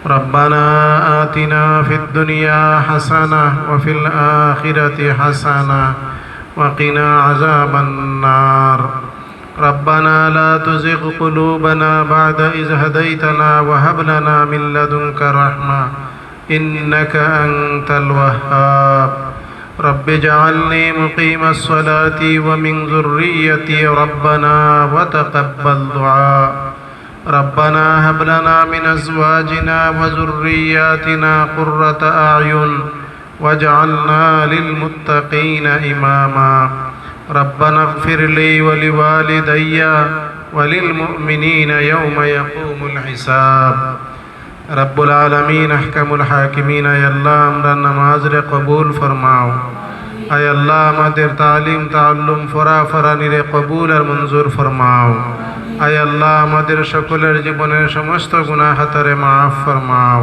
ربنا آتنا في الدنيا حسنة وفي الآخرة حسنة وقنا عذاب النار. ربنا لا تزغ قلوبنا بعد إذ هديتنا وهب لنا من لدنك رحمة إنك أنت الوهاب. رب اجعلني مقيم الصلاة ومن ذريتي ربنا وتقبل دعاء. ربنا هب لنا من أزواجنا وذرياتنا قرة أعين واجعلنا للمتقين إماما. ربنا اغفر لي ولوالدي وللمؤمنين يوم يقوم الحساب. رب العالمین احکم الحاکمین اے اللہ ہمارا نماز رے قبول فرماؤ. اے اللہ ہمارے تعلیم تعلم فرا فرانی رے قبول اور منظور فرماؤ. اے اللہ ہمارے সকলের জীবনের সমস্ত গুনাহ খাতারে মাফ ফরমাও.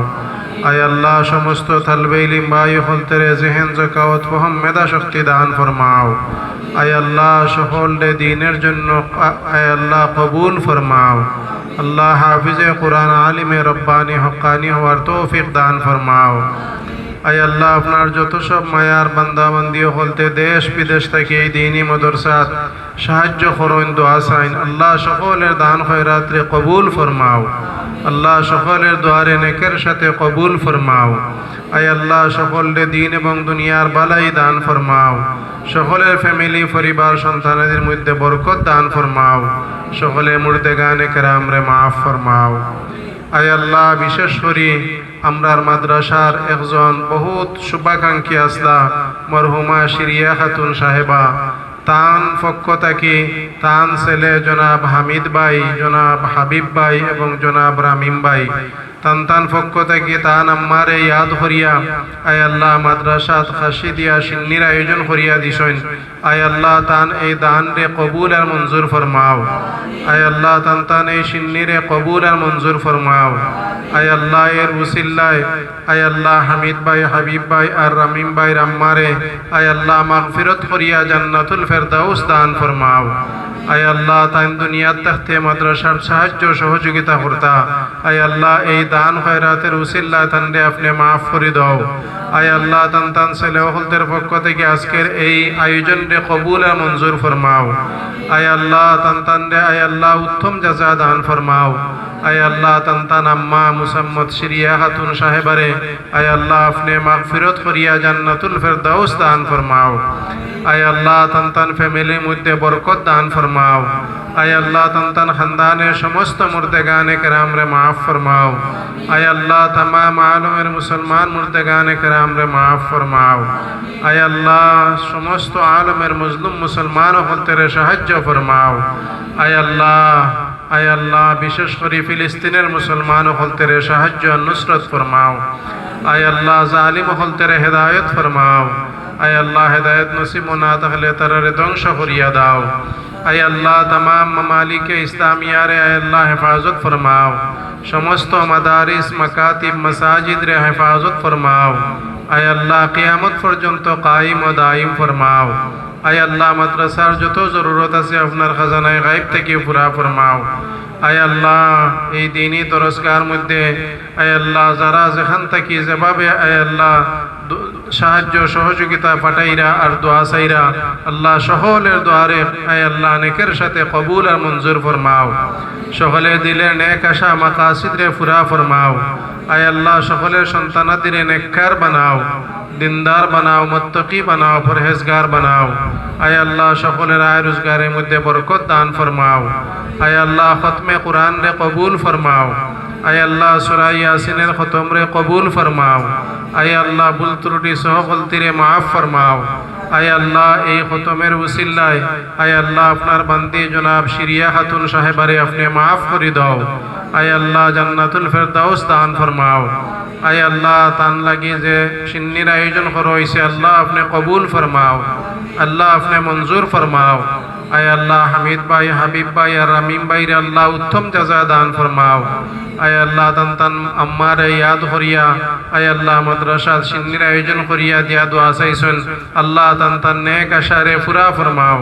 আয় আল্লাহ সমস্ত তালবে ইলম ভাই হলতেরে জেহেন যাকাওয়াত ফহম মেধা শক্তি দান ফরমাও. আয় আল্লাহ সকল দ্বীনের জন্য আয় আল্লাহ কবুল ফরমাও. আল্লাহ হাফিজে কুরআন আলিমে রব্বানি হক্কানি হওয়ার তৌফিক দান ফরমাও. আয় আল্লাহ আপনার যত সব মায়ার বান্দা বান্দি হলতে দেশ বিদেশ থেকে এই দ্বীনি মাদ্রাসাত সাহায্য করুন দোয়া চাইন. আল্লাহ সকলের দান খয়রাত রে কবুল ফরমাও. আল্লাহ সকলের দোয়ারে নেকের সাথে কবুল ফরমাও. আয় আল্লাহ সকলের দিন এবং দুনিয়ার বালাই দান ফরমাও. সকলের ফ্যামিলি পরিবার সন্তানদের মধ্যে বরকত দান ফরমাও. সকলে মুর্দেগানে কেরাম রে মাফ ফরমাও. আয় আল্লাহ বিশেষ করে আমরার মাদ্রাসার একজন বহুত শুভাকাঙ্ক্ষী আসলা মরহুমা শিরিয়া খাতুন সাহেবা তান পক্ষ থেকে তান ছেলে জনাব হামিদ ভাই, জনাব হাবিব ভাই এবং জনাব রামিম ভাই তান পক্ষ থেকে তান আম্মারে ইয়াদ করিয়া আয় আল্লাহ মাদ্রাসাত খাসি দিয়া সিন্নির আয়োজন করিয়া দিছেন. আয় আল্লাহ তান এই দান রে কবুল আর মঞ্জুর ফরমাও. আয় আল্লাহ তান এই সিন্নিরে কবুল আর মঞ্জুর ফরমাও. আয় আল্লাহ এর উসিল্লায় আয় আল্লাহ হামিদ ভাই, হাবিব ভাই আর রামিম ভাই আম্মারে আয় আল্লাহ মাগফিরত করিয়া জান্নাতুল ফেরদাউস দান ফরমাও. আয় আল্লাহ তান দুনিয়ার তখতে মাদ্রাসার সাহায্য সহযোগিতা করতা. আয় আল্লাহ এই দান খয়রাতের উসিল্লায় তানরে আপনি মাফ করে দাও. আয় আল্লাহ তান ছেলে হলদের পক্ষ থেকে আজকের এই আয়োজন রে কবুল আর মঞ্জুর ফরমাও. আয় আল্লাহ তান রে আয় আল্লাহ উত্তম জাযা দান ফরমাও. আয় আল্লাহ তান আম্মা মুসাম্মদ শিরিয়া খাতুন সাহেবারে আয় আল্লাহ আপনি মাগফিরত করিয়া জান্নাতুল ফেরদাউস দান ফরমাও. আয় আল্লাহ তান ফ্যামিলির মধ্যে বরকত দান ফরমাও. আয় আল্লাহ তান খানদানের সমস্ত মুর্দেগানে কেরাম রে মাফ ফরমাও. আয় আল্লাহ तमाम আলমের মুসলমান মুর্দেগানে কেরাম রে মাফ ফরমাও. আয় আল্লাহ সমস্ত আলমের মজলুম মুসলমান হলতেরে সাহায্য ফরমাও. আয় আল্লাহ বিশেষ করে ফিলিস্তিনের মুসলমান হলতেরে সাহায্য নুসরত ফরমাও. আয় আল্লাহ জালিম হলতেরে হেদায়ত ফরমাও. আয় আল্লাহ হেদায়ত নসিব না থাকলে তারারে ধ্বংস করিয়া দাও. আয় আল্লাহ तमाम মামালিকে ইসলামিয়ারে আয় আল্লাহ হেফাজত ফরমাও. সমস্ত মাদারিস মাকাতিব মাসাজিদ রে হেফাজত ফরমাও. আয় আল্লাহ কিয়ামত পর্যন্ত কায়েম ও দায়ম ফরমাও. আয় আল্লাহ মাদ্রাসার যত জরুরত আছে আপনার খাজানায় গায়ব থেকে পুরা ফরমাও. আয় আল্লাহ এই দিনই দরজগার মধ্যে আয় আল্লাহ যারা যেখান থেকে যেভাবে আয় আল্লাহ সাহায্য সহযোগিতা পাঠাইরা আর দোয়া চাইরা আল্লাহ সকলের দোয়ারে আয় আল্লাহ নেকের সাথে কবুল আর মঞ্জুর ফরমাও. সকলে দিলে নেক আশা মাকাসিদ রে পুরা ফরমাও. আয় আল্লাহ সকলের সন্তানাদের নেককার বানাও, দিনদার বানাও, মুত্তাকি বানাও, পরহেজগার বানাও. আয় আল্লাহ সকলের আয় রোজগারের মধ্যে বরকত দান ফরমাও. আয় আল্লাহ খতমে কুরআন রে কবুল ফরমাও. আয় আল্লাহ সূরা ইয়াসিনের খতম রে কবুল ফরমাও. আয় আল্লাহ ভুল ত্রুটি সহ গলতিরে মাফ ফরমাও. আয় আল্লাহ এই খতমের উসিলায় আয় আল্লাহ আপনার বান্দি জনাব শিরিয়া খাতুন সাহেবারে আপনি মাফ করে দাও. আয় আল্লাহ জান্নাতুল ফেরদাউস দান ফরমাও. আয় আল্লাহ তান লাগি যে সিন্নির আয়োজন করা হয়েছে আল্লাহ আপনি কবুল ফরমাও. আল্লাহ আপনি মঞ্জুর ফরমাও. আয় আল্লাহ হামিদ ভাই, হাবিব ভাই আর রামিম ভাই রে আল্লাহ উত্তম জাযা দান ফরমাও. আয় আল্লাহ তান আম্মারে ইয়াদ করিয়া আয় আল্লাহ মাদ্রাসা সিন্নির আয়োজন করিয়া দিয়া দোয়া চাইছেন আল্লাহ তান নেক আশারে পুরা ফরমাও.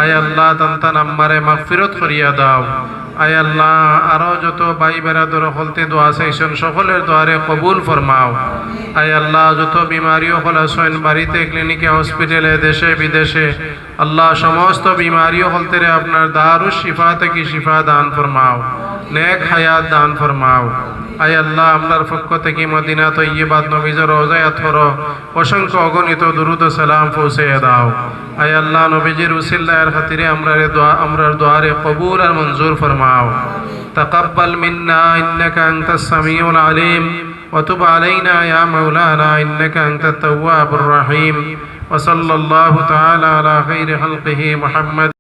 আয় আল্লাহ তান আম্মারে মাগফিরত করিয়া দাও. আয় আল্লাহ আরো যত ভাই বেরাদর হলতে দোয়া চাইছেন সকলের দোয়ারে কবুল ফরমাও। আয় আল্লাহ যত বিমারিও হল আছেন বাড়িতে ক্লিনিকে হসপিটালে দেশে বিদেশে আল্লাহ সমস্ত বিমারিও হলতে রে আপনার দারু শিফা থেকে শিফা দান ফরমাও, নেক হায়াত দান ফরমাও। আয় আল্লাহ আপনার পক্ষ থেকে মদিনা তৈয়বাত নবীজর রোজায়াত করো, অসংখ্য অগণিত দুরুদ ও সালাম পৌঁছে দাও। আয় আল্লাহ নবীজির উসিলার খাতিরে আমরার দোয়ারে কবুল আর মঞ্জুর ফরমাও। তাকাব্বাল মিন্না ইন্নাকা আনতাস সামিউল আলিম ওয়া তুব আলাইনা ইয়া মাওলানা ইন্নাকা আনতাত তাওয়াবুর রহিম। ওয়া সাল্লাল্লাহু তাআলা আলা খাইরি খালকিহি মুহাম্মদ।